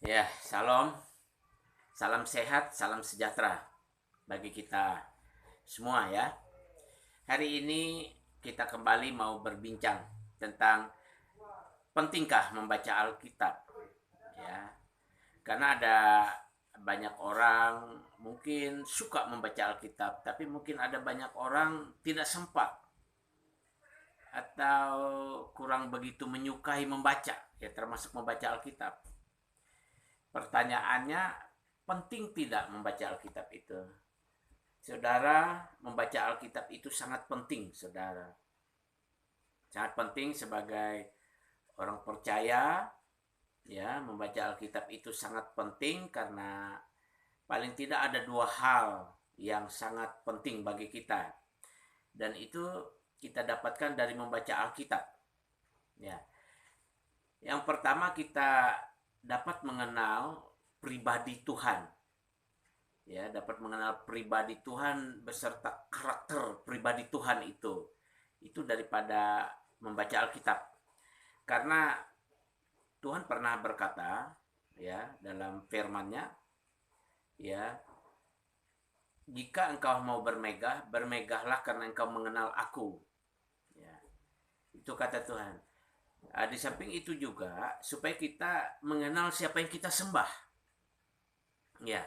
Ya, salam sehat, salam sejahtera bagi kita semua ya. Hari ini kita kembali mau berbincang tentang pentingkah membaca Alkitab ya. Karena ada banyak orang mungkin suka membaca Alkitab, tapi mungkin ada banyak orang tidak sempat atau kurang begitu menyukai membaca, ya termasuk membaca Alkitab. Pertanyaannya, penting tidak membaca Alkitab itu? Saudara, membaca Alkitab itu sangat penting, saudara. Sangat penting sebagai orang percaya, ya, membaca Alkitab itu sangat penting karena paling tidak ada dua hal yang sangat penting bagi kita. Dan itu kita dapatkan dari membaca Alkitab. Ya. Yang pertama, kita dapat mengenal pribadi Tuhan. Ya, dapat mengenal pribadi Tuhan beserta karakter pribadi Tuhan itu daripada membaca Alkitab. Karena Tuhan pernah berkata ya dalam firman-Nya, ya, jika engkau mau bermegah, bermegahlah karena engkau mengenal aku. Ya, itu kata Tuhan. Di samping itu juga supaya kita mengenal siapa yang kita sembah. Ya,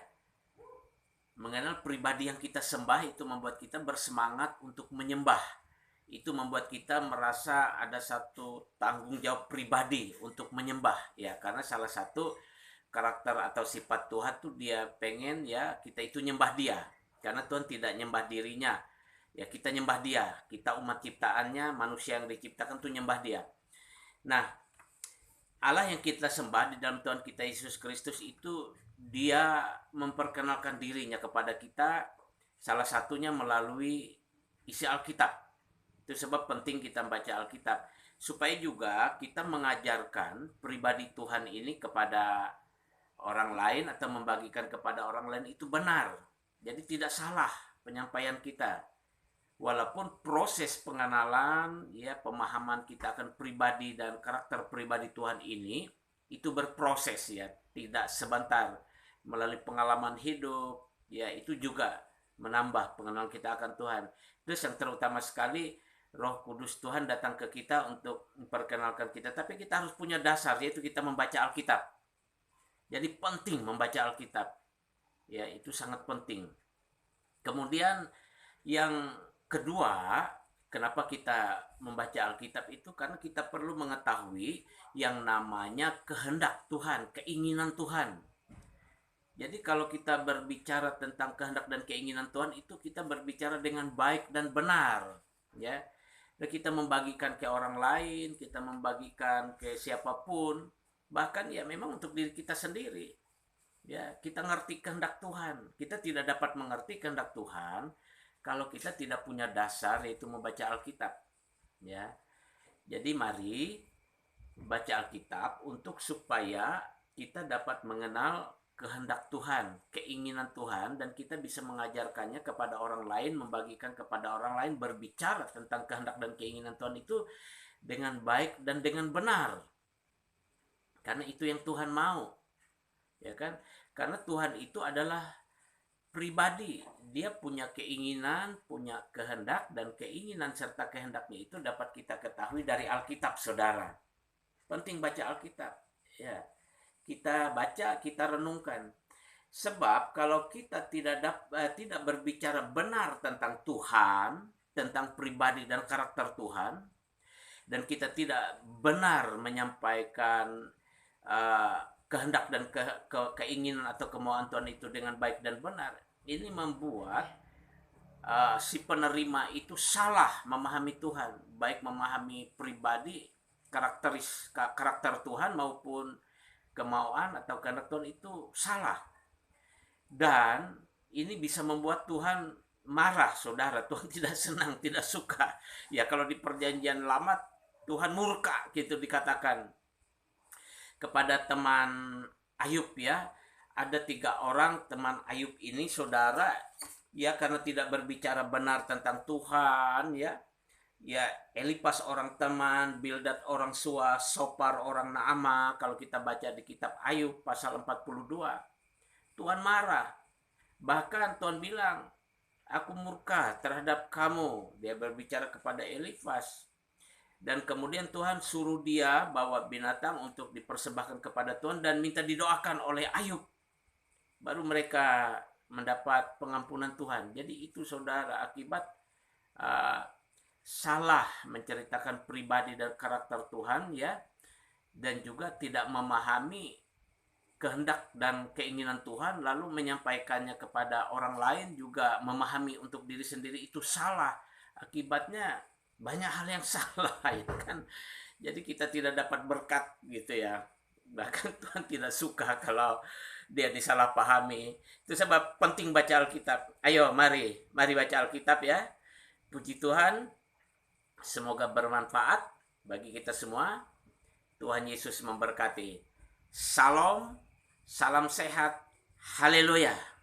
mengenal pribadi yang kita sembah itu membuat kita bersemangat untuk menyembah. Itu membuat kita merasa ada satu tanggung jawab pribadi untuk menyembah, ya, karena salah satu karakter atau sifat Tuhan tuh dia pengen ya kita itu nyembah dia. Karena Tuhan tidak nyembah dirinya, ya kita nyembah dia. Kita umat ciptaannya, manusia yang diciptakan tuh nyembah dia. Nah, Allah yang kita sembah di dalam Tuhan kita Yesus Kristus itu dia memperkenalkan dirinya kepada kita salah satunya melalui isi Alkitab. Itu sebab penting kita membaca Alkitab supaya juga kita mengajarkan pribadi Tuhan ini kepada orang lain atau membagikan kepada orang lain itu benar. Jadi tidak salah penyampaian kita. Walaupun proses pengenalan, ya, pemahaman kita akan pribadi dan karakter pribadi Tuhan ini itu berproses, ya, tidak sebentar. Melalui pengalaman hidup, ya, itu juga menambah pengenalan kita akan Tuhan. Terus yang terutama sekali, Roh Kudus Tuhan datang ke kita untuk memperkenalkan kita, tapi kita harus punya dasar, yaitu kita membaca Alkitab. Jadi penting membaca Alkitab, ya, itu sangat penting. Kemudian yang kedua, kenapa kita membaca Alkitab itu karena kita perlu mengetahui yang namanya kehendak Tuhan, keinginan Tuhan. Jadi kalau kita berbicara tentang kehendak dan keinginan Tuhan itu kita berbicara dengan baik dan benar, ya. Dan kita membagikan ke orang lain, kita membagikan ke siapapun, bahkan ya memang untuk diri kita sendiri. Ya, kita ngerti kehendak Tuhan. Kita tidak dapat mengerti kehendak Tuhan kalau kita tidak punya dasar yaitu membaca Alkitab. Ya. Jadi mari baca Alkitab untuk supaya kita dapat mengenal kehendak Tuhan, keinginan Tuhan, dan kita bisa mengajarkannya kepada orang lain, membagikan kepada orang lain, berbicara tentang kehendak dan keinginan Tuhan itu dengan baik dan dengan benar. Karena itu yang Tuhan mau. Ya kan? Karena Tuhan itu adalah pribadi. Dia punya keinginan, punya kehendak, dan keinginan serta kehendaknya itu dapat kita ketahui dari Alkitab, saudara. Penting baca Alkitab. Ya. Kita baca, kita renungkan. Sebab kalau kita tidak berbicara benar tentang Tuhan, tentang pribadi dan karakter Tuhan, dan kita tidak benar menyampaikan uh, kehendak dan keinginan atau kemauan Tuhan itu dengan baik dan benar, ini membuat si penerima itu salah memahami Tuhan, baik memahami pribadi, karakter Tuhan maupun kemauan atau kehendak Tuhan itu salah. Dan ini bisa membuat Tuhan marah, saudara. Tuhan tidak senang, tidak suka. Ya, kalau di perjanjian lama Tuhan murka gitu dikatakan kepada teman Ayub, ya. Ada 3 orang teman Ayub ini, saudara, ya, karena tidak berbicara benar tentang Tuhan, ya, ya Elipas orang teman, Bildad orang Sua, Sopar orang Naama. Kalau kita baca di kitab Ayub pasal 42, Tuhan marah. Bahkan Tuhan bilang, aku murka terhadap kamu. Dia berbicara kepada Elifas. Dan kemudian Tuhan suruh dia bawa binatang untuk dipersembahkan kepada Tuhan dan minta didoakan oleh Ayub. Baru mereka mendapat pengampunan Tuhan. Jadi itu saudara akibat uh, salah menceritakan pribadi dan karakter Tuhan ya, dan juga tidak memahami kehendak dan keinginan Tuhan lalu menyampaikannya kepada orang lain, juga memahami untuk diri sendiri, itu salah. Akibatnya banyak hal yang salah ya kan. Jadi kita tidak dapat berkat gitu ya. Bahkan Tuhan tidak suka kalau dia disalahpahami. Itu sebab penting baca Alkitab. Ayo mari baca Alkitab ya. Puji Tuhan. Semoga bermanfaat bagi kita semua. Tuhan Yesus memberkati. Salam, salam sehat. Haleluya.